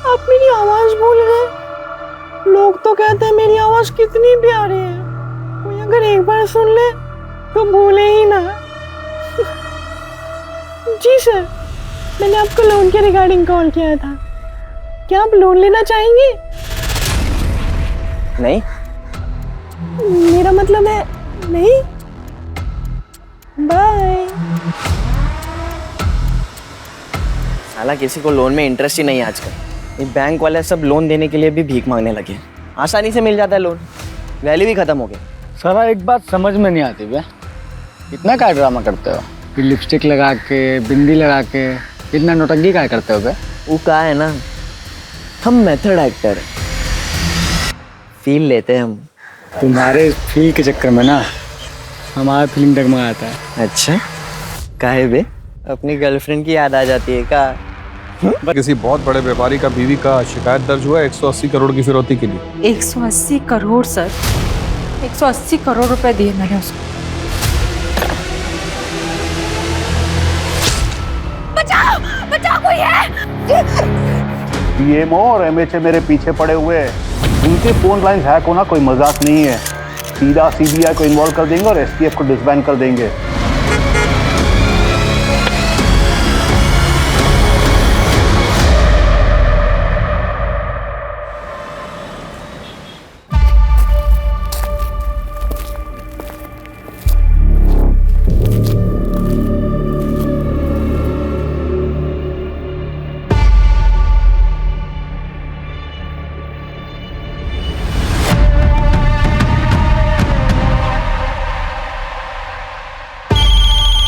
आप मेरी आवाज भूल गए। लोग तो कहते हैं मेरी आवाज कितनी प्यारी है, कोई अगर एक बार सुन ले तो भूले ही ना। जी सर, मैंने आपको लोन के रिगार्डिंग कॉल किया था। क्या आप लोन लेना चाहेंगे? नहीं। मेरा मतलब है नहीं। बाय। साला किसी को लोन में इंटरेस्ट ही नहीं है आजकल। ये बैंक वाले सब लोन देने के लिए भी भीख मांगने लगे। आसानी से मिल जाता है लोन, वैल्यू भी खत्म हो गई। सारा एक बात समझ में नहीं आती बे, इतना क्या ड्रामा करते हो? फिर लिपस्टिक लगा के, बिंदी लगा के इतना नौटंकी क्या करते हो बे? वो कहा है ना, हम मेथड एक्टर हैं, फील लेते हैं हम। तुम्हारे फील के चक्कर में ना हमारा फीलिंग डगमगाता है। अच्छा, काहे बे? अपनी गर्लफ्रेंड की याद आ जाती है का? किसी बहुत बड़े व्यापारी का बीवी का शिकायत दर्ज हुआ 180 करोड़ की फिरौती के लिए। 180 करोड़ सर, 180 करोड़ रुपए दिए मैंने उसको। बचाओ बचाओ, कोई है? डीएमओ और एमएचए मेरे पीछे पड़े हुए हैं। उनके फोन लाइन हैक होना कोई मजाक नहीं है। सीधा सीबीआई को इन्वॉल्व कर देंगे और एसटीएफ को डिसबैंड कर देंगे।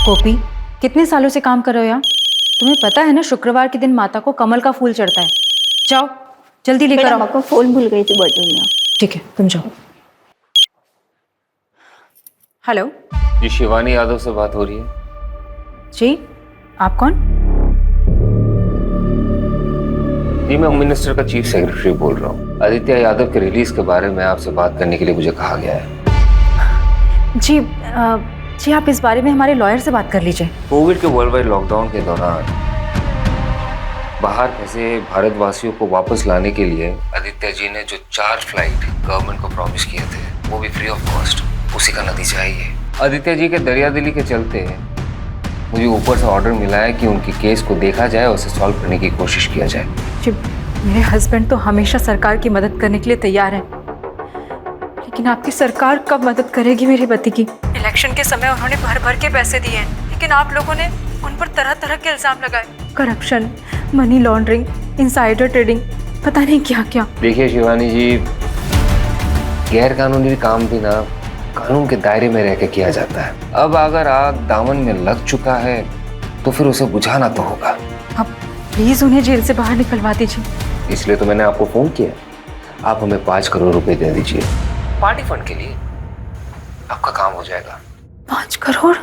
गोपी, कितने सालों से काम कर रहे हो यहाँ? तुम्हें पता है ना, शुक्रवार के दिन माता को कमल का फूल चढ़ता है। जाओ जल्दी लेकर आओ। को फूल भूल गई थी बर्थडे में। ठीक है, तुम जाओ। हेलो जी, शिवानी यादव से बात हो रही है? जी, आप कौन? जी, मैं होम मिनिस्टर का चीफ सेक्रेटरी बोल रहा हूँ। आदित्य यादव के रिलीज के बारे में आपसे बात करने के लिए मुझे कहा गया है। जी आप इस बारे में हमारे लॉयर से बात कर लीजिए। कोविड के वर्ल्ड वाइड लॉकडाउन के दौरान बाहर फंसे भारतवासियों को वापस लाने के लिए आदित्य जी ने जो 4 फ्लाइट गवर्नमेंट को प्रॉमिस किए थे, वो भी फ्री ऑफ कॉस्ट, उसी का नतीजा है ये। आदित्य जी के दरियादिली के चलते मुझे ऊपर से ऑर्डर मिला है कि उनकी केस को देखा जाए और उसे सॉल्व करने की कोशिश किया जाए। जी, मेरे हस्बैंड तो हमेशा सरकार की मदद करने के लिए तैयार हैं, लेकिन आपकी सरकार कब मदद करेगी मेरे पति की? इलेक्शन के समय उन्होंने भर भर के पैसे दिए हैं, लेकिन आप लोगों ने उन पर तरह तरह के इल्जाम लगाए। Corruption, money laundering, insider trading, पता नहीं क्या क्या। देखिए शिवानी जी, गैर कानूनी काम भी ना कानून के दायरे में रह के किया जाता है। अब अगर आग दामन में लग चुका है तो फिर उसे बुझाना तो होगा। अब प्लीज उन्हें जेल से बाहर निकलवा दीजिए। इसलिए तो मैंने आपको फोन किया। आप हमें 5 करोड़ रुपए दे दीजिए पार्टी फंड के लिए, आपका काम हो जाएगा। 5 करोड़?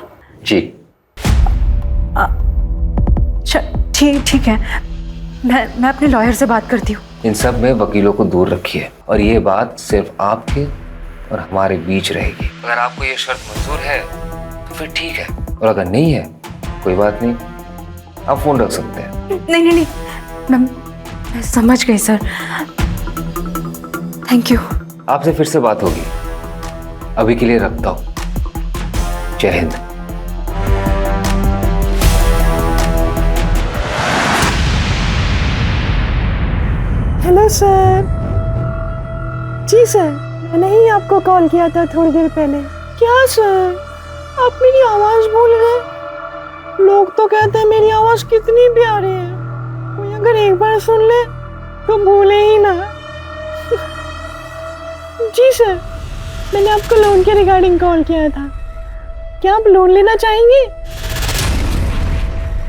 जी। ठीक है, मैं अपने लॉयर से बात करती हूँ। इन सब में वकीलों को दूर रखिए और ये बात सिर्फ आपके और हमारे बीच रहेगी। अगर आपको ये शर्त मंजूर है तो फिर ठीक है, और अगर नहीं है कोई बात नहीं, आप फोन रख सकते हैं। नहीं, मैं समझ गई सर, थैंक यू। आपसे फिर से बात होगी, अभी के लिए रखता हूँ। जय हिंद। Hello sir. जी सर, मैंने ही आपको कॉल किया था थोड़ी देर पहले। क्या सर, आप मेरी आवाज भूल गए? लोग तो कहते हैं मेरी आवाज कितनी प्यारी है, कोई अगर एक बार सुन ले तो भूले ही ना। जी सर, मैंने आपको लोन के रिगार्डिंग कॉल किया था। क्या आप लोन लेना चाहेंगे?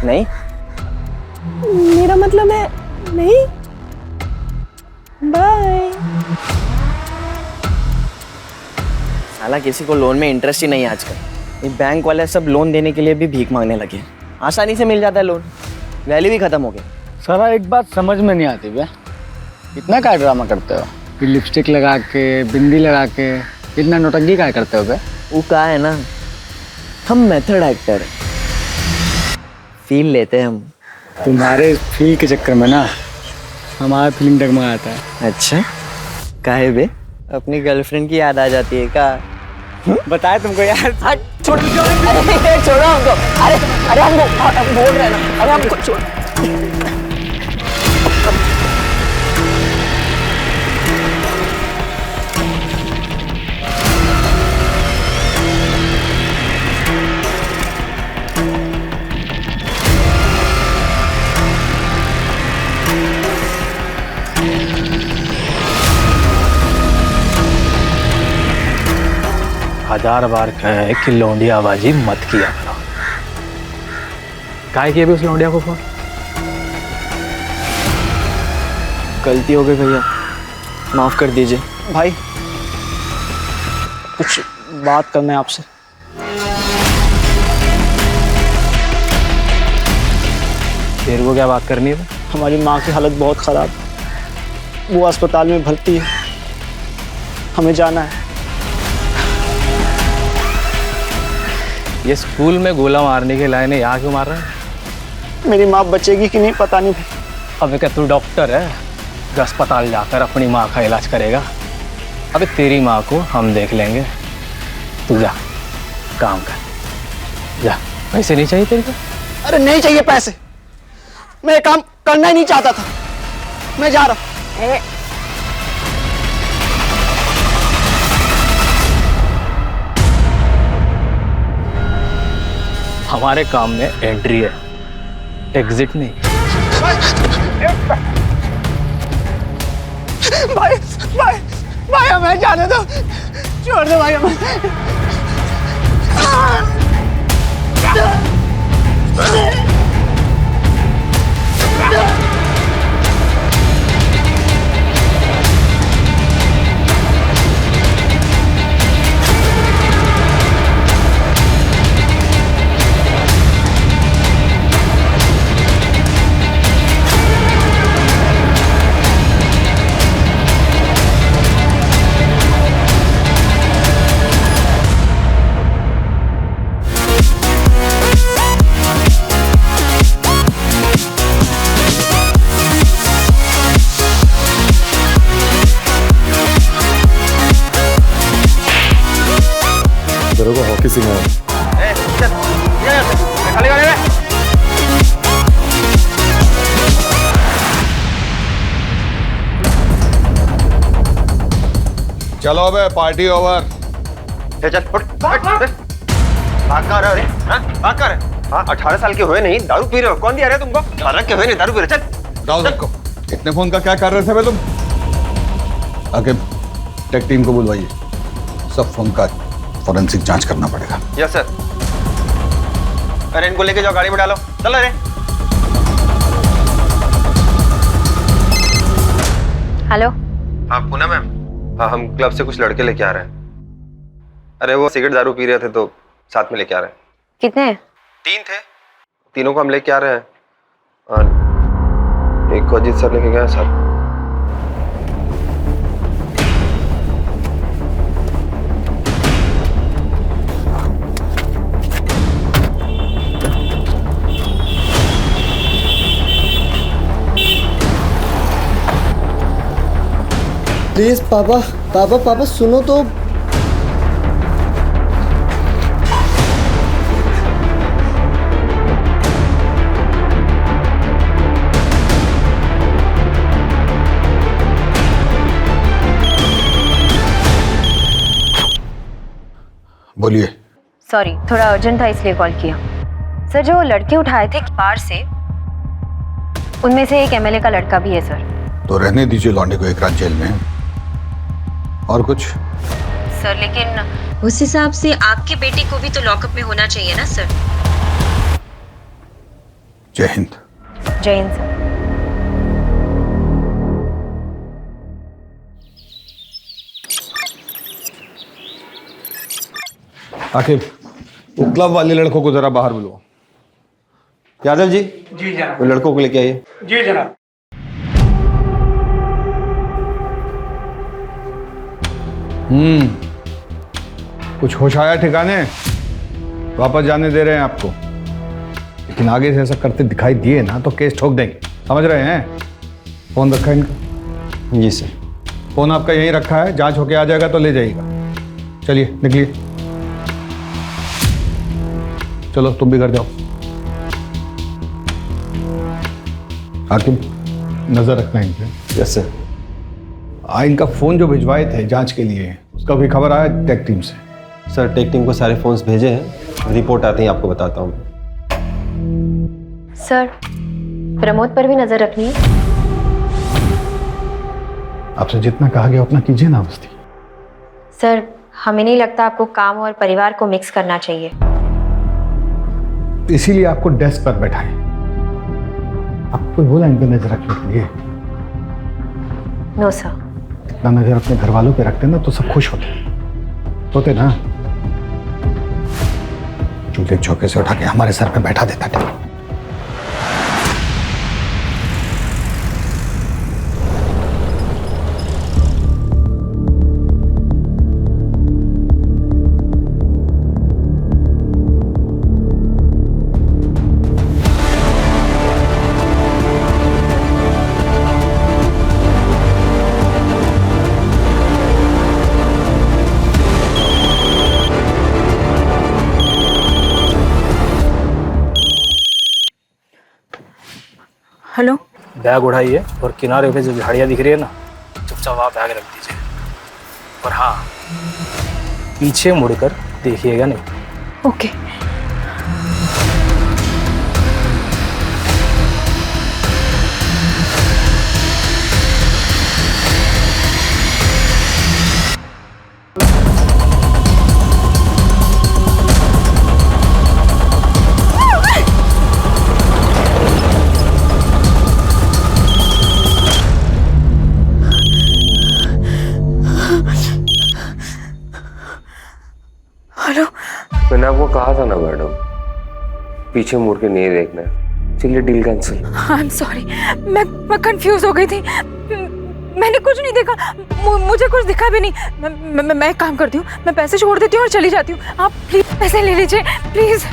नहीं। मेरा मतलब है नहीं। बाय। साला किसी को लोन में इंटरेस्ट ही नहीं है आजकल। ये बैंक वाले सब लोन देने के लिए भी भीख मांगने लगे। आसानी से मिल जाता है लोन, वैल्यू भी खत्म हो गई। सारा एक बात समझ में नहीं आती बे, इतना क्या ड्रामा करते हो? फिर लिपस्टिक लगा के, बिंदी लगा के इतना नौटंकी क्या करते हो बे? वो कहा है ना, हम मेथड एक्टर हैं, फील लेते हैं हम। तुम्हारे फील के चक्कर में ना हमारा फीलिंग डगमगाता है। अच्छा काहे बे, अपनी गर्लफ्रेंड की याद आ जाती है का? बताया तुमको यार। छोड़ो हमको, अरे हमको बोल रहे हैं ना, अरे हमको छोड़। हजार बार कहे कि लौंडियाबाजी मत किया करो। काहे किए भी उस लौंडिया को फोन? गलती हो गई भैया, माफ कर दीजिए। भाई कुछ बात करना है आपसे। तेरे को क्या बात करनी है? हमारी माँ की हालत बहुत खराब, वो अस्पताल में भर्ती है, हमें जाना है। ये स्कूल में गोला मारने के लायक है, यहाँ क्यों मार रहा है? मेरी माँ बचेगी कि नहीं पता नहीं भाई। अबे क्या तू डॉक्टर है जो अस्पताल जाकर अपनी माँ का इलाज करेगा? अबे तेरी माँ को हम देख लेंगे, तू जा काम कर जा। पैसे नहीं चाहिए तेरे को? अरे नहीं चाहिए पैसे, मैं ये काम करना ही नहीं चाहता था, मैं जा रहा हूँ। हमारे काम में एंट्री है, एग्जिट नहीं। भाई भाई भाई हमें जाने दो, छोड़ दो भाई हमें। तेरे को हॉकी सिखाया। चलो अबे पार्टी ओवर। चल उठ, भाग कहाँ रहे हो रे? हाँ? भाग कहाँ रहे? हाँ 18 साल के हुए नहीं दारू पी रहे हो? कौन दिया रहे तुमको? 18 के हुए नहीं दारू पी रहे? चल जाओ सबको। इतने फोन का क्या कर रहे थे बे तुम? आके टेक टीम को बुलवाइए, सब फोन का फॉरेंसिक जांच करना पड़ेगा। Yes sir. अरे इनको लेके जाओ, गाड़ी में डालो, चलो रे। हेलो। हाँ पूनम मैम, हाँ हम क्लब से कुछ लड़के लेके आ रहे हैं। अरे वो सिगरेट दारू पी रहे थे तो साथ में लेके आ रहे हैं। कितने? 3 थे, तीनों को हम लेके आ रहे हैं और एक को अजीत सर लेके गए सर। प्लीज पापा पापा पापा सुनो तो। बोलिए। सॉरी, थोड़ा अर्जेंट था इसलिए कॉल किया। सर जो लड़के उठाए थे बाहर से, उनमें से एक एमएलए का लड़का भी है सर। तो रहने दीजिए लौंडे को एक रात जेल में। और कुछ? सर लेकिन उस हिसाब से आपके बेटे को भी तो लॉकअप में होना चाहिए ना सर। जय हिंद। जय हिंद सर। आखिर वो क्लब वाले लड़कों को जरा बाहर बुलवाओ। यादव जी। जी जनाब। वो लड़कों को लेके आइए। जी जनाब। कुछ होश आया ठिकाने? वापस जाने दे रहे हैं आपको, लेकिन आगे से ऐसा करते दिखाई दिए ना तो केस ठोक देंगे, समझ रहे हैं? फोन रखा है इनका? जी सर। फोन आपका यहीं रखा है, जांच होके आ जाएगा तो ले जाइएगा। चलिए निकलिए, चलो तुम भी घर जाओ। हाकिम, नजर रखना इनके। Yes sir. इनका फोन जो भिजवाए थे जांच के लिए, उसका कोई खबर आया टेक टीम से? सर टेक टीम को सारे फोन्स भेजे हैं, रिपोर्ट आते ही आपको बताता हूँ। सर प्रमोद पर भी नजर रखनी है। आपसे जितना कहा गया उतना कीजिए ना बस्ती। सर हमें नहीं लगता आपको काम और परिवार को मिक्स करना चाहिए। इसीलिए आपको डेस्क पर बैठाए। आपको बोला इन पर नजर रखने के लिए। No sir. इतना नजर अपने घर वालों पे रखते ना तो सब खुश होते ना। चूल्हे चौके से उठा के हमारे सर पे बैठा देता था। हेलो। बैग उठाइए और किनारे पे जो झाड़ियाँ दिख रही है ना, चुपचाप वहाँ बैग रख दीजिए। और हाँ, पीछे मुड़कर देखिएगा नहीं। ओके। हेलो। मैंने आपको कहा था ना मैडम, पीछे मुड़ के नहीं देखना है। चलिए deal cancel. I am sorry, मैं कंफ्यूज हो गई थी। मैंने कुछ नहीं देखा, मुझे कुछ दिखा भी नहीं। मैं एक काम करती हूँ, मैं पैसे छोड़ देती हूँ और चली जाती हूँ। आप प्लीज पैसे ले लीजिए प्लीज,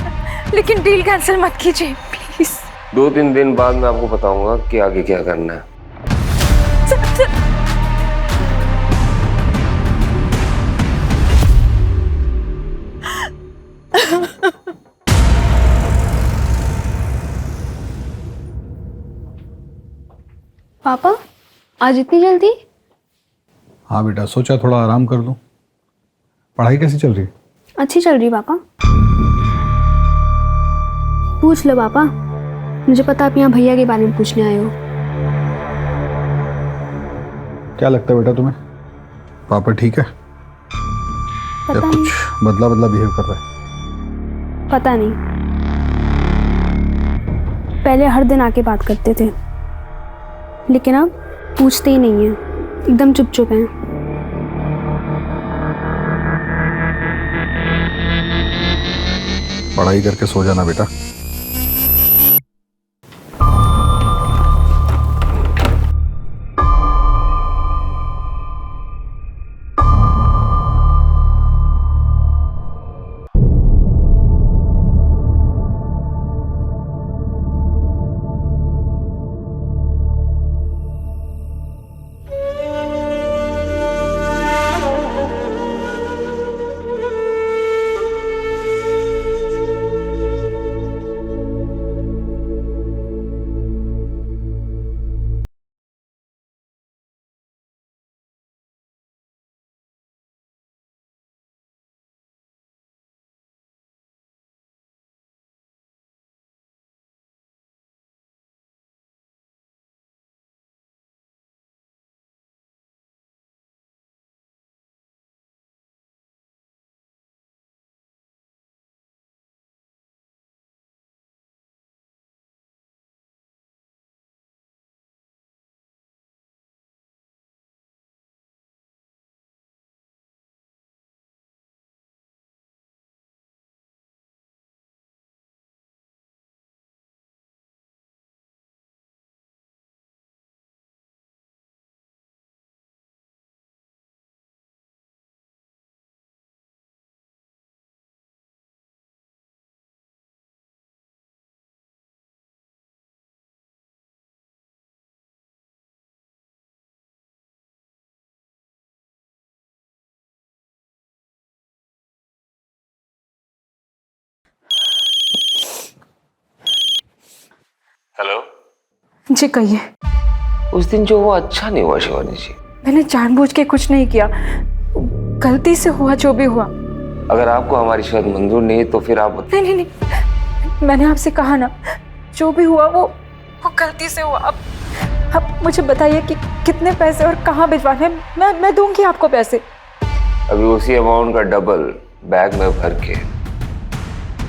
लेकिन डील कैंसिल मत कीजिए प्लीज। 2-3 दिन बाद मैं आपको बताऊंगा कि आगे क्या करना है। पापा आज इतनी जल्दी? हाँ बेटा, सोचा थोड़ा आराम कर लूं। पढ़ाई कैसी चल रही? अच्छी चल रही पापा। पूछ लो पापा, मुझे पता आप यहाँ भैया के बारे में पूछने आए हो। क्या लगता है बेटा तुम्हें, पापा ठीक है या पता कुछ नहीं। बदला बिहेव कर रहा है? पता नहीं, पहले हर दिन आके बात करते थे, लेकिन अब पूछते ही नहीं है, एकदम चुप चुप हैं। पढ़ाई करके सो जाना बेटा। हेलो। जी कहिए। उस दिन जो हुआ अच्छा नहीं हुआ शिवानी जी। मैंने जानबूझ के कुछ नहीं किया, गलती से हुआ जो भी हुआ। अगर आपको हमारी शायद मंजूर नहीं तो फिर आप नहीं नहीं नहीं, मैंने आपसे कहा ना, जो भी हुआ वो गलती से हुआ। अब मुझे बताइए कि कितने पैसे और कहाँ भिजवाने हैं। मैं दूंगी आपको पैसे। अभी उसी अमाउंट का डबल बैग में भर के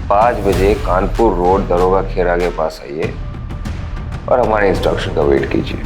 5 बजे कानपुर रोड दरोगा खेरा के पास आइए और हमारे इंस्ट्रक्शन का वेट कीजिए।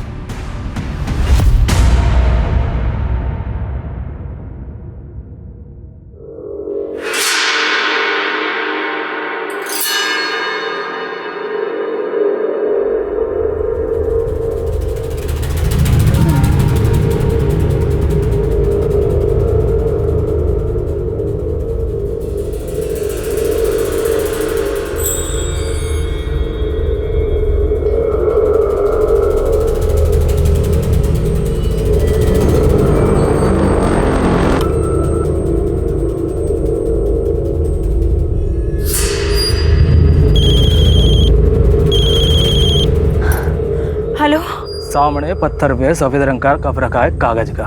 हेलो। सामने पत्थर पे सफेद रंग का कप रखा है कागज का,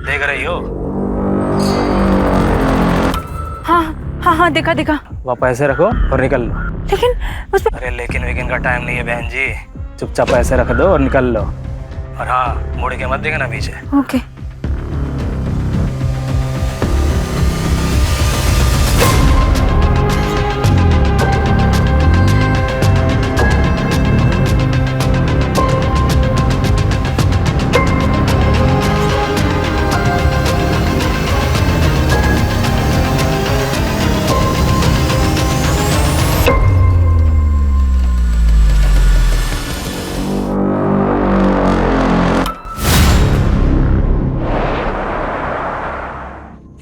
देख रही हो? हाँ हाँ हाँ, देखा देखा। वहाँ पैसे रखो और निकल लो। लेकिन उसमें अरे लेकिन वेकिन का टाइम नहीं है बहन जी, चुपचाप पैसे रख दो और निकल लो। और हाँ, मुड़ के मत देखना पीछे। ओके।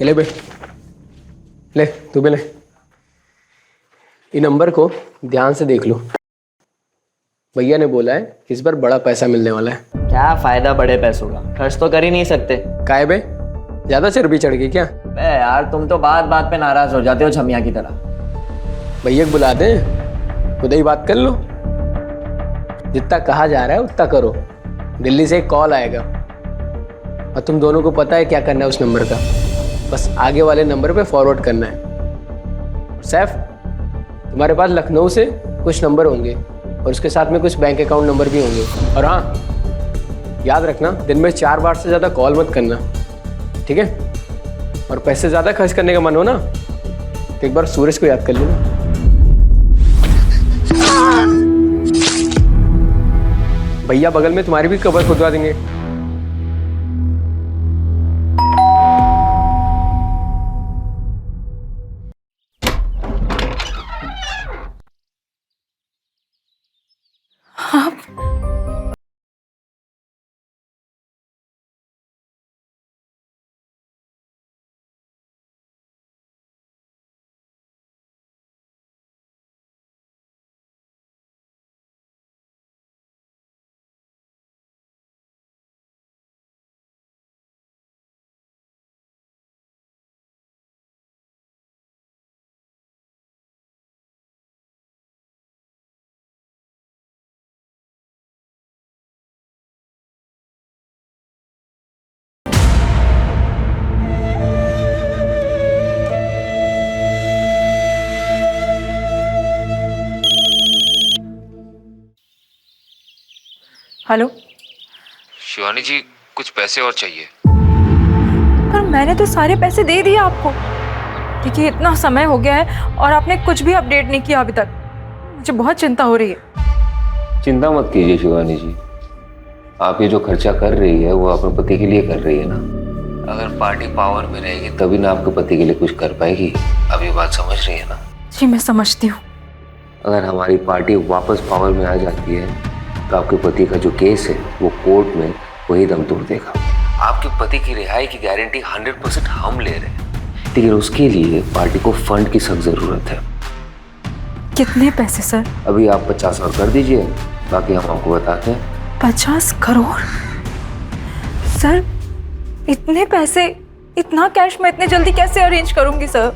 ले बे, ले तू भी ले। ये नंबर को ध्यान से देख लो। भैया ने बोला है कि इस बार बड़ा पैसा मिलने वाला है। क्या फायदा बड़े पैसों का, खर्च तो कर ही नहीं सकते। काहे बे, ज्यादा चर्बी चढ़ गई क्या? बे यार, तुम तो बात बात पे नाराज हो जाते हो छमिया की तरह। भैया को बुला दें, खुद ही बात कर लो। जितना कहा जा रहा है उतना करो। दिल्ली से एक कॉल आएगा और तुम दोनों को पता है क्या करना है उस नंबर का। बस आगे वाले नंबर पे फॉरवर्ड करना है। सैफ, तुम्हारे पास लखनऊ से कुछ नंबर होंगे और उसके साथ में कुछ बैंक अकाउंट नंबर भी होंगे। और हाँ, याद रखना दिन में 4 बार से ज़्यादा कॉल मत करना, ठीक है? और पैसे ज़्यादा खर्च करने का मन हो ना तो एक बार सूरज को याद कर लेना। भैया बगल में तुम्हारी भी कबर खुदवा देंगे। हेलो। शिवानी जी, कुछ पैसे और चाहिए। पर मैंने तो सारे पैसे दे दिए आपको। देखिए, इतना समय हो गया है और आपने कुछ भी अपडेट नहीं किया अभी तक। मुझे बहुत चिंता हो रही है। चिंता मत कीजिए शिवानी जी, आप ये जो खर्चा कर रही है वो अपने पति के लिए कर रही है ना। अगर पार्टी पावर में रहेगी तभी ना आपके पति के लिए कुछ कर पाएगी। अब ये बात समझ रही है ना? जी मैं समझती हूँ। अगर हमारी पार्टी वापस पावर में आ जाती है तो आपके पति का जो केस है वो कोर्ट में वही दम तोड़ देगा। आपके पति की रिहाई की गारंटी 100% हम ले रहे हैं, लेकिन उसके लिए पार्टी को फंड की सख्त जरूरत है। कितने पैसे सर? अभी आप 50 और कर दीजिए, बाकी हम आपको बताते हैं। 50 करोड़? सर इतने पैसे, इतना कैश मैं इतने जल्दी कैसे अरेंज करूंगी सर?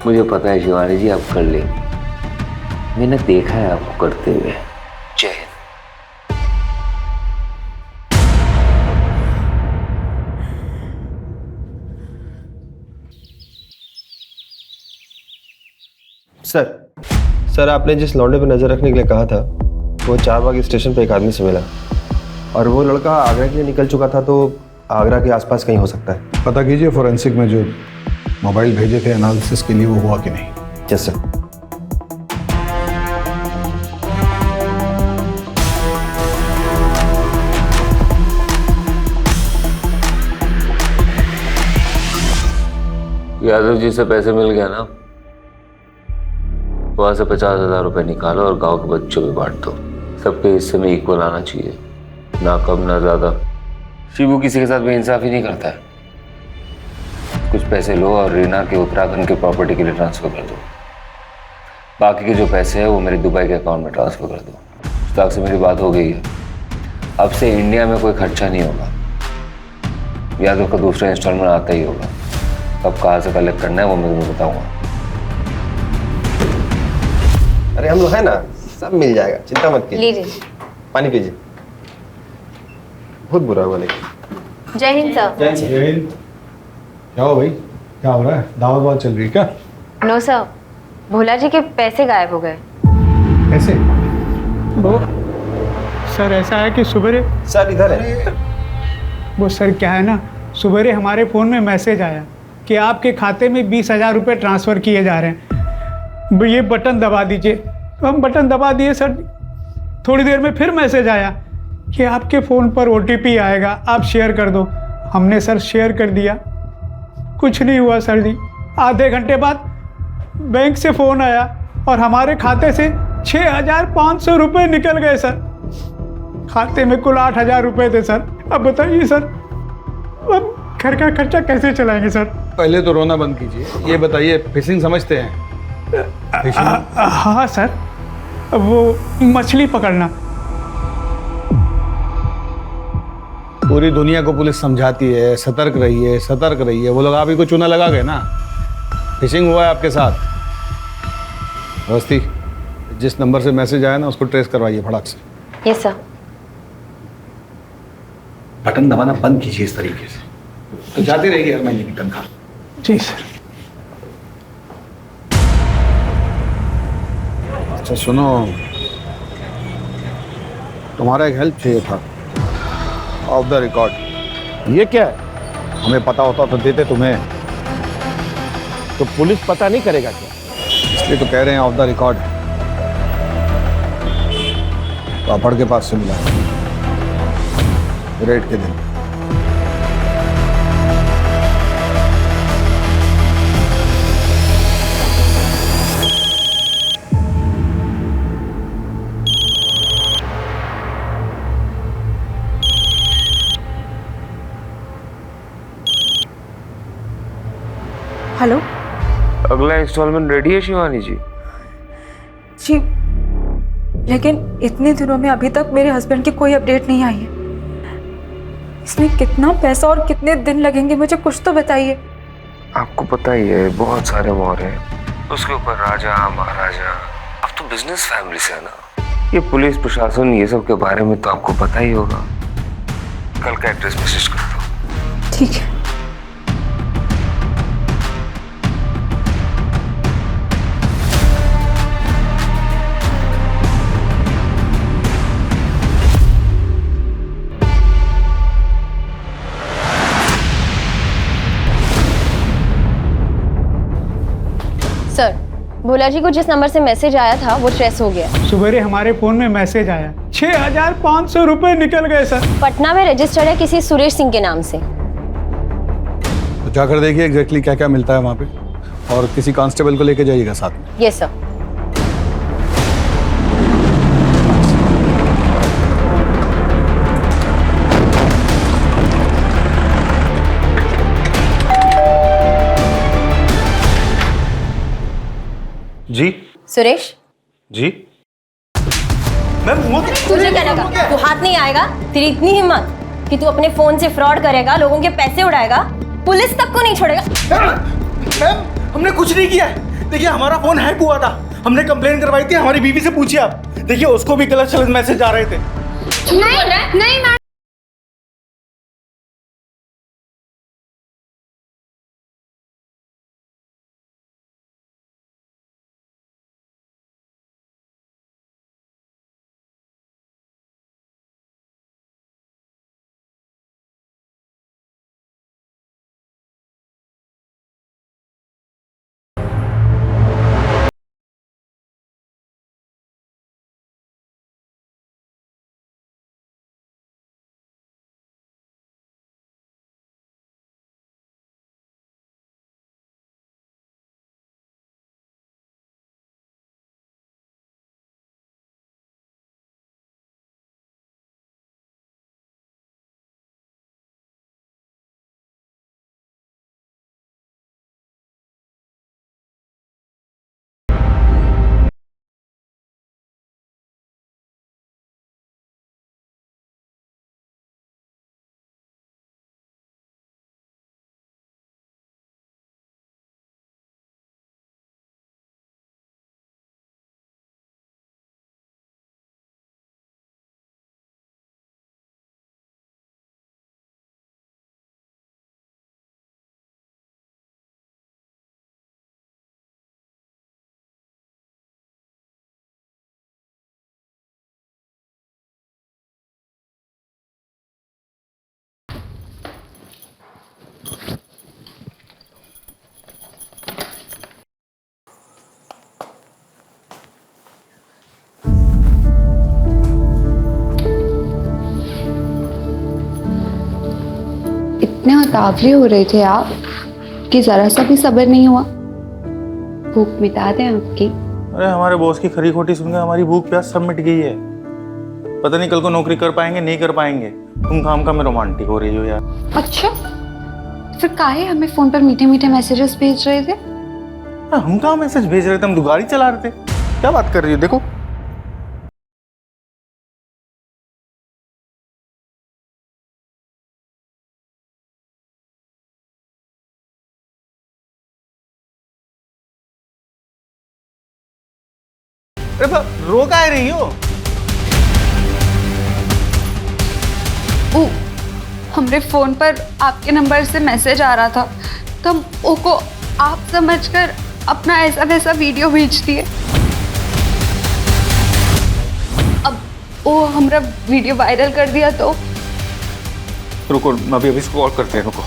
मुझे पता है शिवानी जी, आप कर लेंगे। मैंने देखा है आपको करते हुए। जय हिंद। सर आपने जिस लौंडे पर नजर रखने के लिए कहा था वो चारबाग स्टेशन पे एक आदमी से मिला और वो लड़का आगरा के लिए निकल चुका था, तो आगरा के आसपास कहीं हो सकता है। पता कीजिए फॉरेंसिक में जो मोबाइल भेजे थे एनालिसिस के लिए वो हुआ कि नहीं। Yes sir. यादव जी से पैसे मिल गया ना, वहां से 50,000 रुपए निकालो और गांव के बच्चों में बांट दो। सबके हिस्से में इक्वल आना चाहिए, ना कम ना ज्यादा। शिबू किसी के साथ बेइंसाफी नहीं करता है। कुछ पैसे लो और रीना के उत्तराखंड के प्रॉपर्टी के लिए ट्रांसफर कर दो। बाकी के जो पैसे हैं वो मेरे दुबई के अकाउंट में ट्रांसफर कर दो। मुश्ताक से मेरी बात हो गई है, अब से इंडिया में कोई खर्चा नहीं होगा। यादव का दूसरा इंस्टॉलमेंट आता ही होगा। कब कहाँ से कलेक्ट करना है वो मैं तुम्हें बताऊंगा। अरे हम लोग है ना, सब मिल जाएगा, चिंता मत कीजिए। पानी पीजिए। बहुत बुरा हुआ लेकिन। जय हिंद सर। जय हिंद। क्या हो भाई, क्या हो रहा है? दावत वावत चल रही है क्या? नो सर, भोला जी के पैसे गायब हो गए। कैसे? वो सर ऐसा है कि सुबह सर इधर है। वो सर क्या है ना, सुबह हमारे फ़ोन में मैसेज आया कि आपके खाते में 20,000 रुपये ट्रांसफ़र किए जा रहे हैं, ये बटन दबा दीजिए। तो हम बटन दबा दिए सर। थोड़ी देर में फिर मैसेज आया कि आपके फ़ोन पर OTP आएगा, आप शेयर कर दो। हमने सर शेयर कर दिया, कुछ नहीं हुआ सर जी। आधे घंटे बाद बैंक से फ़ोन आया और हमारे खाते से 6,500 रुपये निकल गए सर। खाते में कुल 8,000 रुपये थे सर। अब बताइए सर, अब घर का खर्चा कैसे चलाएंगे सर? पहले तो रोना बंद कीजिए। ये बताइए, फिशिंग समझते हैं? हाँ सर, वो मछली पकड़ना। पूरी दुनिया को पुलिस समझाती है सतर्क रहिए सतर्क रहिए। वो लोग आप ही को चूना लगा गए ना। फिशिंग हुआ है आपके साथ। अवस्थी, जिस नंबर से मैसेज आया ना उसको ट्रेस करवाइए फटाक से। Yes sir. बटन दबाना बंद कीजिए इस तरीके से, तो जाती रहेगी हर महीने की तनख्वाह। जी सर। अच्छा सुनो, तुम्हारा एक हेल्प चाहिए था, ऑफ द रिकॉर्ड। ये क्या है? हमें पता होता तो देते तुम्हें। तो पुलिस पता नहीं करेगा क्या? इसलिए तो कह रहे हैं ऑफ द रिकॉर्ड। पापड़ के पास से मिला रेट के दिन। हेलो। अगला इंस्टॉलमेंट रेडी है शिवानी जी? जी, लेकिन इतने दिनों में अभी तक मेरे हस्बैंड की कोई अपडेट नहीं आई है। इसमें कितना पैसा और कितने दिन लगेंगे, मुझे कुछ तो बताइए। आपको पता ही है बहुत सारे मोहर हैं, उसके ऊपर राजा महाराजा। अब तो बिजनेस फैमिली से है ना, ये पुलिस प्रशासन ये सब के बारे में तो आपको पता ही होगा। कल का एड्रेस मैसेज कर दो। ठीक है। सर, भोला जी को जिस नंबर से मैसेज आया था वो ट्रेस हो गया। सुबह हमारे फ़ोन में मैसेज आया, 6,500 रुपये निकल गए सर। पटना में रजिस्टर्ड है किसी सुरेश सिंह के नाम से। तो जाकर देखिए एग्जैक्टली क्या क्या मिलता है वहाँ पे, और किसी कांस्टेबल को लेके जाइएगा साथ में। Yes sir. जी सुरेश जी। मैम वो तुझे क्या लगा तू हाथ नहीं आएगा? तेरी इतनी हिम्मत कि तू अपने फोन से फ्रॉड करेगा, लोगों के पैसे उड़ाएगा, पुलिस तक को नहीं छोड़ेगा। मैम हमने कुछ नहीं किया है। देखिए हमारा फोन हैक हुआ था, हमने कंप्लेन करवाई थी, हमारी बीवी से पूछिए आप। देखिए उसको भी गलत सलत मैसेज आ रहे थे। नहीं नहीं मैडम। इतने उतावले हो रहे थे आप कि जरा सा भी सब्र नहीं हुआ। भूख मिटा दें आपकी। अरे हमारे बॉस की खरी खोटी सुनकर हमारी भूख प्यास सब मिट गई है। पता नहीं कल को नौकरी कर पाएंगे नहीं कर पाएंगे। तुम काम का में रोमांटिक हो रही हो यार। अच्छा फिर काहे हमें फोन पर मीठे मीठे मैसेजेस भेज रहे थे? हम कहाँ मैसेज भेज रहे थे, हम तो गाड़ी चला रहे थे। क्या बात कर रही हो? देखो अरे रो का रही हो? हमरे फोन पर आपके नंबर से मैसेज आ रहा था तो हम को आप समझकर अपना ऐसा वैसा वीडियो भेज दिए। अब वो हमारा वीडियो वायरल कर दिया तो रुको, अभी इसको कॉल करते हैं। रुको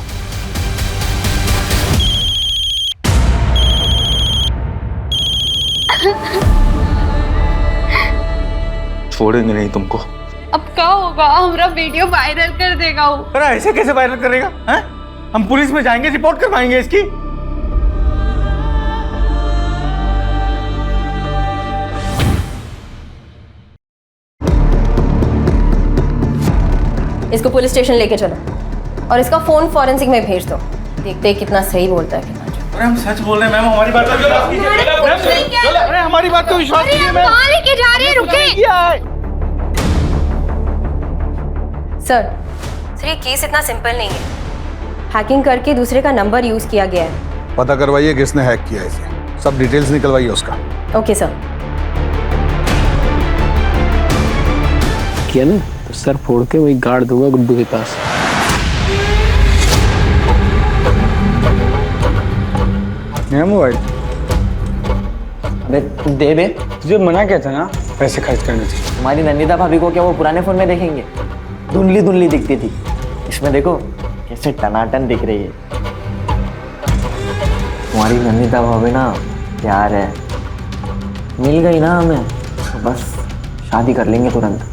छोड़ेंगे नहीं तुमको। अब क्या होगा? हमारा वीडियो वायरल कर देगा वो। अरे ऐसे कैसे वायरल करेगा? हैं? हम पुलिस में जाएंगे, रिपोर्ट करवाएंगे इसकी। इसको पुलिस स्टेशन लेके चलो और इसका फोन फॉरेंसिक में भेज दो। देखते हैं कितना सही बोलता है कितना झूठ। अरे हम सच बोल रहे हैं मैम, हमारी बात पर विश्वास कीजिए। अरे हमारी बात को विश्वास कीजिए मैम। कहाँ लेके जा रहे हैं? रुके सर ये केस इतना सिंपल नहीं है। हैकिंग करके दूसरे का नंबर यूज किया गया है। पता करवाइए किसने हैक किया इसे, सब डिटेल्स निकलवाइए उसका। Okay sir. किया ना तो सर फोड़ के वही गाड़ दूंगा गुड्डू के पास। मेरा मोबाइल अबे दे बे। तुझे मना किया था ना पैसे खर्च करने से। तुम्हारी नंदिता भाभी को क्या वो पुराने फोन में देखेंगे? धुंधली धुंधली दिखती थी, इसमें देखो कैसे टनाटन दिख रही है। तुम्हारी नंदिता भाभी ना प्यार है, मिल गई ना हमें तो बस शादी कर लेंगे तुरंत।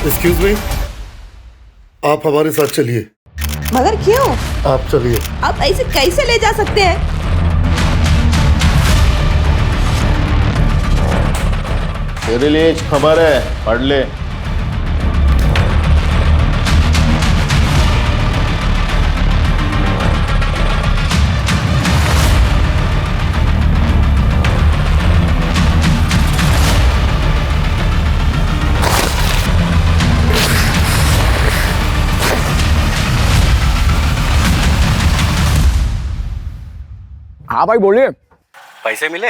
एक्सक्यूज मी, आप हमारे साथ चलिए। मगर क्यों? आप चलिए। आप ऐसे कैसे ले जा सकते हैं? तेरे लिए एक खबर है, पढ़ ले। हाँ भाई बोलिए। पैसे मिले?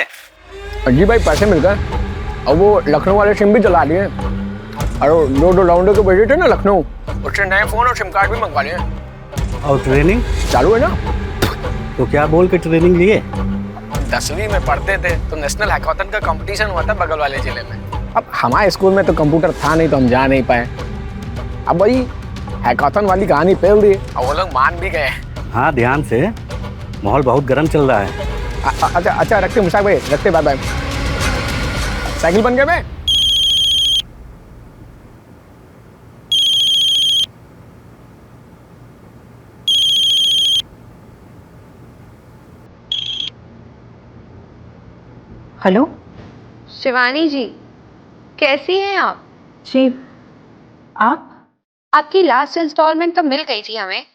जी भाई पैसे मिल गए और वो लखनऊ वाले सिम भी चला लिए और दो राउंडर के बजे थे ना लखनऊ, उससे नए फोन और सिम कार्ड भी मंगवा लिए। और ट्रेनिंग चालू है ना? तो क्या बोल के ट्रेनिंग लिए? 10वीं में पढ़ते थे तो नेशनल हैकाथन का कंपटीशन हुआ था बगल वाले जिले में। अब हमारे स्कूल में तो कंप्यूटर था नहीं तो हम जा नहीं पाए। अब भाई हैकाथन वाली कहानी फैल दी और वो लोग मान भी गए। हाँ ध्यान से, माहौल बहुत गर्म चल रहा है। अच्छा रखते मुशाक भाई, रखते, बाय बाय। साइकिल बन गए मैं। हेलो शिवानी जी, कैसी हैं आप? जी आप? आपकी लास्ट इंस्टॉलमेंट तो मिल गई थी हमें,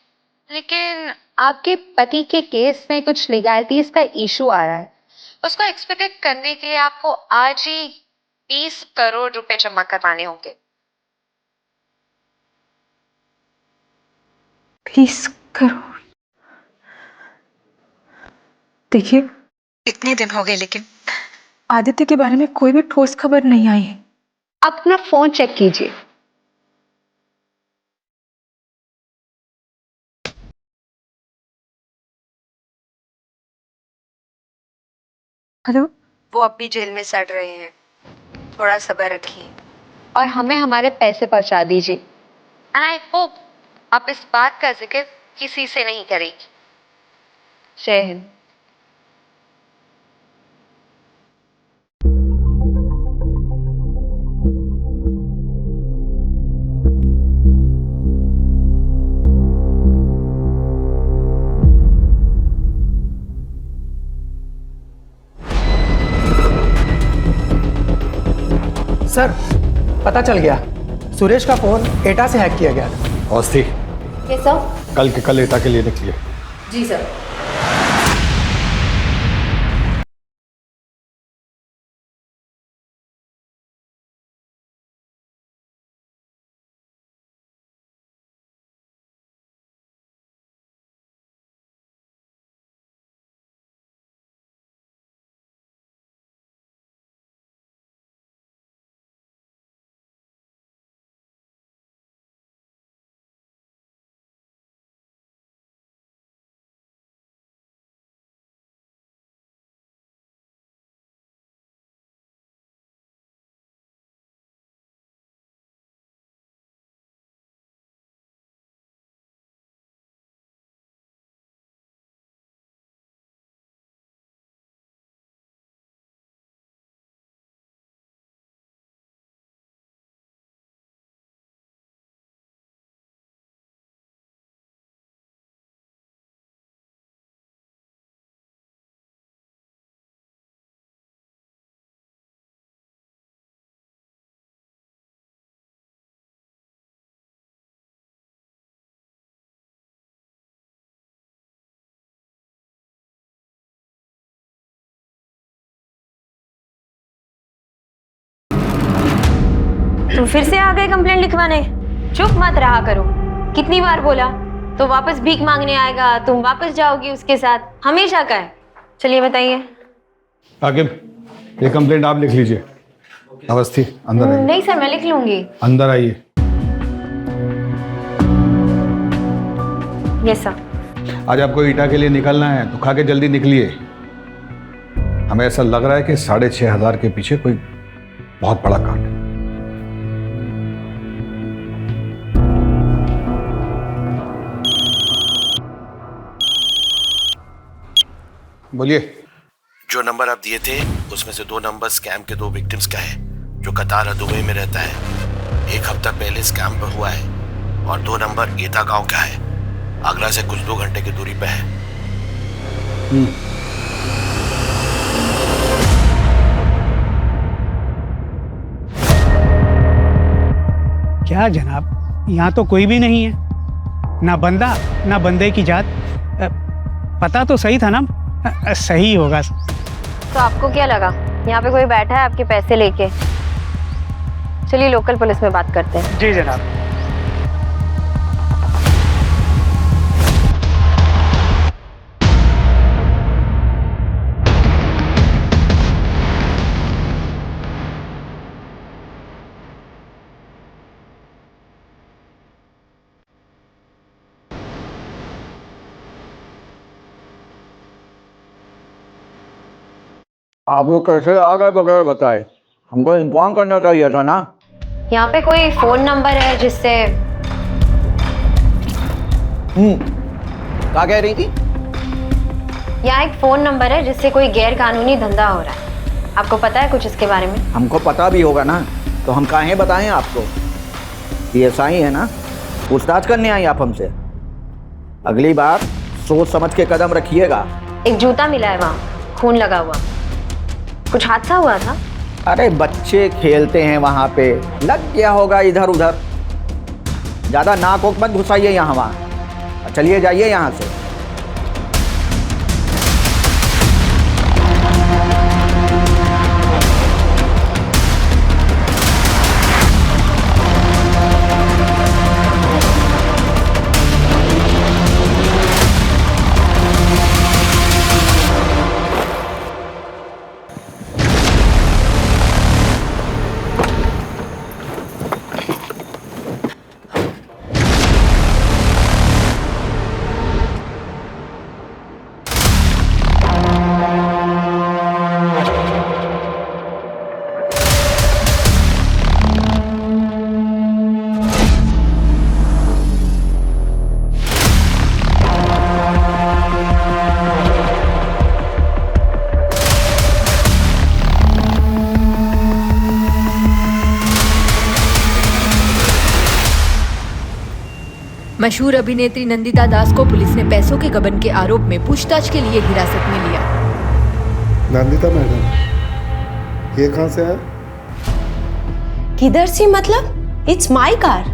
लेकिन आपके पति के केस में कुछ लीगैलिटीज का इशू आ रहा है। उसको एक्सपेक्ट करने के लिए आपको आज ही 20 करोड़ रुपए जमा करवाने होंगे। 20 करोड़? देखिए इतने दिन हो गए लेकिन आदित्य के बारे में कोई भी ठोस खबर नहीं आई है। अपना फोन चेक कीजिए। हेलो, वो अब भी जेल में सड़ रहे हैं, थोड़ा सब्र रखिए और हमें हमारे पैसे पहुंचा दीजिए। एंड आई होप आप इस बात का जिक्र किसी से नहीं करेंगे। जय हिंद। सर पता चल गया, सुरेश का फोन एटा से हैक किया गया था। अवस्थी, ये सर? कल के कल एटा के लिए निकलिए। जी सर। तुम फिर से आ गए कंप्लेंट लिखवाने? चुप मत रहा करो, कितनी बार बोला? तो वापस भीख मांगने आएगा, तुम वापस जाओगी उसके साथ, हमेशा का है। चलिए बताइए। आकिब, ये कंप्लेंट आप लिख लीजिए। अवस्थी अंदर आइए। नहीं सर, मैं लिख लूंगी। अंदर आइए। Yes sir. आज आपको ईटा के लिए निकलना है तो खा के जल्दी निकलिए। हमें ऐसा लग रहा है कि 6,500 के पीछे कोई बहुत बड़ा कांड है। बोलिए। जो नंबर आप दिए थे उसमें से 2 नंबर स्कैम के 2 विक्टिम्स का है, जो कतार और दुबई में रहता है। 1 हफ्ता पहले स्कैम पर हुआ है और 2 नंबर एटा गांव का है, आगरा से कुछ 2 घंटे की दूरी पे है। क्या जनाब, यहाँ तो कोई भी नहीं है, ना बंदा ना बंदे की जात। पता तो सही था ना? सही होगा। तो आपको क्या लगा यहाँ पे कोई बैठा है आपके पैसे लेके? चलिए लोकल पुलिस में बात करते हैं। जी जनाब। आप लोग कैसे आ गए बगैर बताए? हमको इन्फॉर्म करना चाहिए था ना। यहाँ पे कोई फोन नंबर है जिससे क्या कह रही थी? यहाँ एक फोन नंबर है जिससे कोई गैर कानूनी धंधा हो रहा है। आपको पता है कुछ इसके बारे में? हमको पता भी होगा ना, तो हम काहे बताएं आपको? PSI है ना, पूछताछ करने आई आप हमसे। अगली बार सोच समझ के कदम रखिएगा। एक जूता मिला है वहाँ, खून लगा हुआ। कुछ हादसा हुआ था? अरे बच्चे खेलते हैं वहाँ पे, लग गया होगा इधर उधर। ज़्यादा नाक ओक मत घुसाइए यहाँ वहाँ। चलिए जाइए यहाँ से। मशहूर अभिनेत्री नंदिता दास को पुलिस ने पैसों के गबन के आरोप में पूछताछ के लिए हिरासत में लिया। नंदिता मैडम, ये कहाँ से आया? किधर से मतलब? It's my car.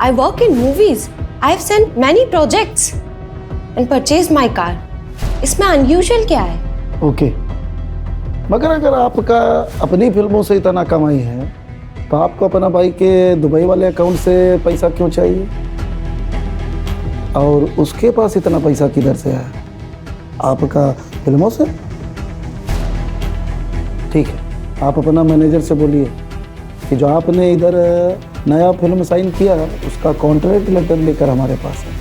I work in movies. I have sent many projects and purchase my car. इसमें अनयूजुअल क्या है? ओके, मगर अगर आपका अपनी फिल्मों से इतना कमाई है तो आपको अपना भाई के दुबई वाले अकाउंट से पैसा क्यों चाहिए? और उसके पास इतना पैसा किधर से आया? आपका फिल्मों से? ठीक है, आप अपना मैनेजर से बोलिए कि जो आपने इधर नया फिल्म साइन किया उसका कॉन्ट्रैक्ट लेटर लेकर हमारे पास है।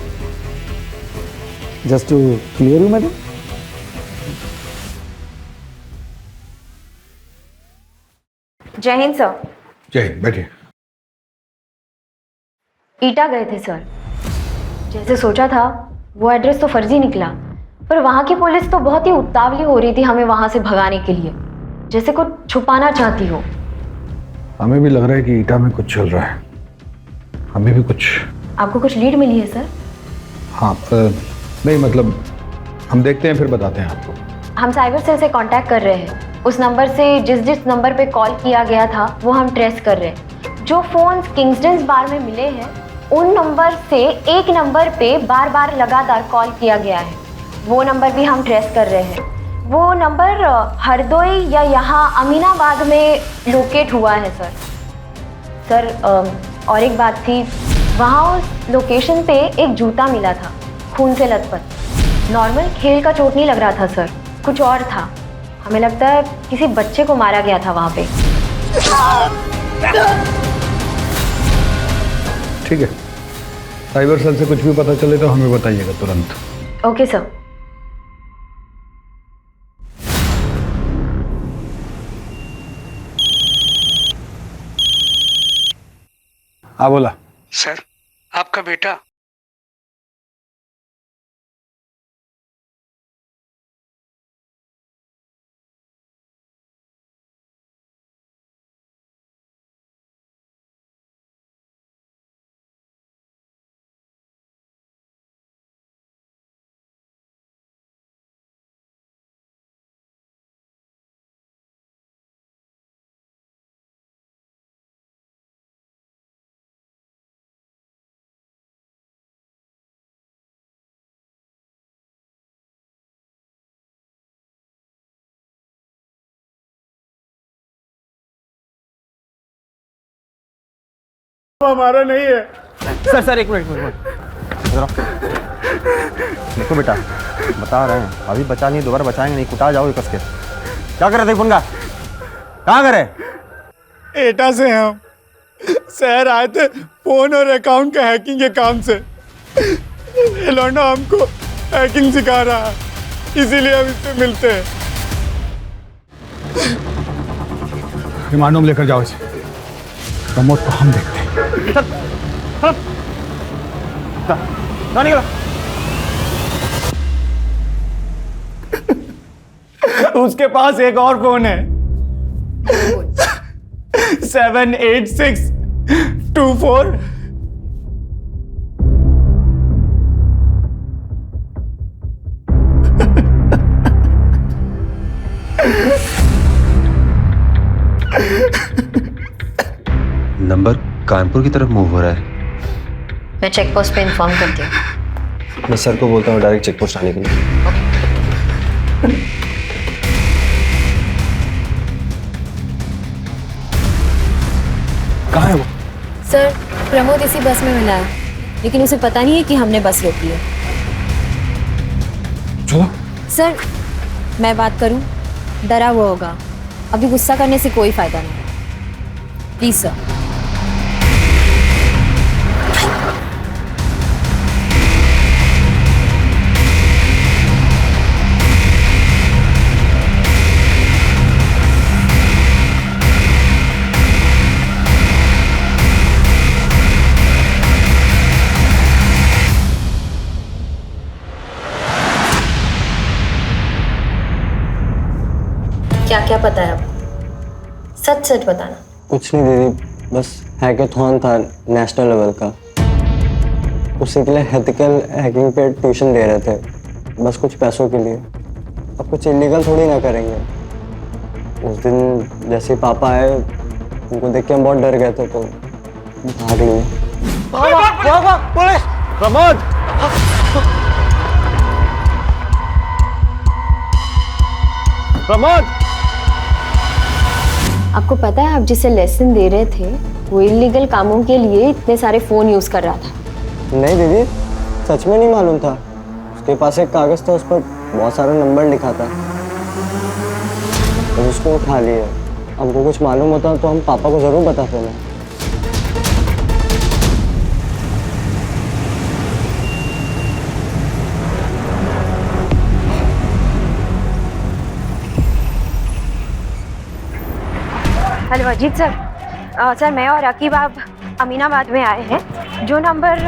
Just to clear you madam. जय हिंद सर। जय हिंद, बैठिए। ईटा गए थे सर। जैसे सोचा था वो एड्रेस तो फर्जी निकला, पर वहाँ की पुलिस तो बहुत ही उतावली हो रही थी हमें वहाँ से भगाने के लिए, जैसे कुछ छुपाना चाहती हो। हमें भी लग रहा है कि ईटा में कुछ चल रहा है। हमें भी कुछ। आपको कुछ लीड मिली है सर? हाँ, नहीं मतलब हम देखते हैं फिर बताते हैं आपको। हम साइबर सेल से कांटेक्ट कर रहे हैं। उस नंबर से जिस जिस नंबर पे कॉल किया गया था वो हम ट्रेस कर रहे हैं। जो फोन किंगस्टन बार में मिले हैं उन नंबर से एक नंबर पे बार बार लगातार कॉल किया गया है, वो नंबर भी हम ट्रेस कर रहे हैं। वो नंबर हरदोई या यहाँ अमीनाबाद में लोकेट हुआ है सर। और एक बात थी, वहाँ उस लोकेशन पे एक जूता मिला था खून से लथपथ। नॉर्मल खेल का चोट नहीं लग रहा था सर, कुछ और था। हमें लगता है किसी बच्चे को मारा गया था वहाँ पे। ठीक है, साइबर सेल से कुछ भी पता चले तो हमें बताइएगा तुरंत। Okay sir. हाँ बोला। सर, आपका बेटा हमारा नहीं है। सर एक मिनट देखो बेटा, बता रहे हैं अभी बचा नहीं, दोबारा बचाएंगे नहीं, कुटा जाओगे कस के। क्या कर रहे थे फोन का? कहाँ करे? एटा से हम शहर आए थे फोन और अकाउंट के हैकिंग के काम से। ये लौंडा हमको हैकिंग सिखा रहा है, इसीलिए हम इससे मिलते हैं। रिमांड होम लेकर जाओ इसे। प्रमोद को हम देखते हैं। निकलो। उसके पास एक और फोन है 78624। नंबर कानपुर की तरफ मूव हो रहा है। मैं चेक पोस्ट पे इन्फॉर्म करती हूँ। मैं सर को बोलता हूँ डायरेक्ट चेक पोस्ट आने के लिए। कहाँ है वो? सर प्रमोद इसी बस में मिला है, लेकिन उसे पता नहीं है कि हमने बस रोकी है। चलो। सर मैं बात करूं, डरा हुआ होगा, अभी गुस्सा करने से कोई फायदा नहीं। Please sir. क्या क्या पता है आपको? सच सच बताना। कुछ नहीं दीदी, बस हैकेथॉन था नेशनल लेवल का, उसी के लिए एथिकल हैकिंग पे ट्यूशन दे रहे थे, बस कुछ पैसों के लिए। अब कुछ इलीगल थोड़ी ना करेंगे। उस दिन जैसे पापा आए, उनको देख के हम बहुत डर गए थे तो भाग लिए। पुलिस! प्रमोद! प्रमोद! आपको पता है आप जिसे लेसन दे रहे थे वो इलीगल कामों के लिए इतने सारे फोन यूज कर रहा था? नहीं दीदी, सच में नहीं मालूम था। उसके पास एक कागज था, उस पर बहुत सारा नंबर लिखा था, तो उसको उठा लिया। हमको कुछ मालूम होता तो हम पापा को जरूर बताते ना। Hello Ajit sir. सर मैं और रकीब आप अमीनाबाद में आए हैं। जो नंबर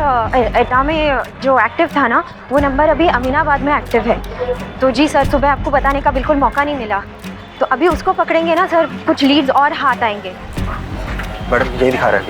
एटा में जो एक्टिव था ना, वो नंबर अभी अमीनाबाद में एक्टिव है। तो जी सर, सुबह आपको बताने का बिल्कुल मौका नहीं मिला, तो अभी उसको पकड़ेंगे ना सर, कुछ लीड्स और हाथ आएंगे। मैडम यही दिखा रहा है।